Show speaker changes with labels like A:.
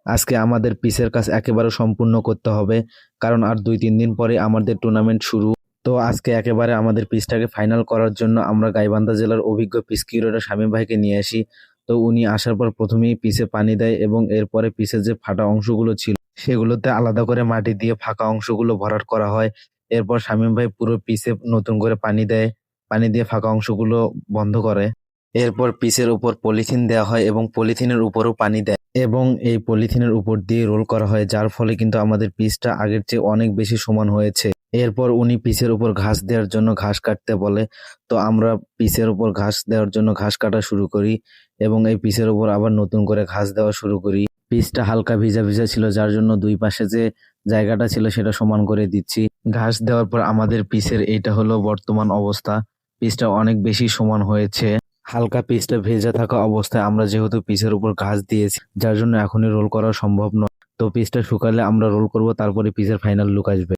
A: আজকে আমাদের পিচের কাজ একেবারে সম্পূর্ণ করতে হবে, কারণ আর 2-3 দিন পরে আমাদের টুর্নামেন্ট শুরু। তো আজকে একেবারে আমাদের পিচটাকে ফাইনাল করার জন্য আমরা গাইবান্ধা জেলার অভিজ্ঞ পিচ কিউরেটর শামীম ভাইকে নিয়ে আসি। তো উনি আসার পর প্রথমেই পিচে পানি দেয় এবং এরপরে পিচের যে ফাটা অংশগুলো ছিল সেগুলোতে আলাদা করে মাটি দিয়ে ফাঁকা অংশগুলো ভরাট করা হয়। এরপর শামীম ভাই পুরো পিচে নতুন করে পানি দেয়, পানি দিয়ে ফাঁকা অংশগুলো বন্ধ করে। এরপর পিচের উপর পলিথিন দেওয়া হয় এবং পলিথিনের উপরও পানি দেয় এবং এই পলিথিনের উপর দিয়ে রোল করা হয়, যার ফলে কিন্তু আমাদের পিচটা আগের চেয়ে অনেক বেশি সমান হয়েছে। এরপর উনি পিচের উপর ঘাস দেওয়ার জন্য ঘাস কাটতে বলে। তো আমরা পিচের উপর ঘাস দেওয়ার জন্য ঘাস কাটা শুরু করি এবং এই পিচের উপর আবার নতুন করে ঘাস দেওয়া শুরু করি। পিচটা হালকা ভিজা ভিজা ছিল, যার জন্য দুই পাশে যে জায়গাটা ছিল সেটা সমান করে দিচ্ছি। ঘাস দেওয়ার পর আমাদের পিচের এইটা হলো বর্তমান অবস্থা। পিচটা অনেক বেশি সমান হয়েছে। হালকা পিচটা ভেজা থাকা অবস্থায় আমরা যেহেতু পিচের উপর ঘাস দিয়েছি, যার জন্য এখনই রোল করা সম্ভব নয়। তো পিচটা শুকালে আমরা রোল করব, তারপরে পিচের ফাইনাল লুক আসবে।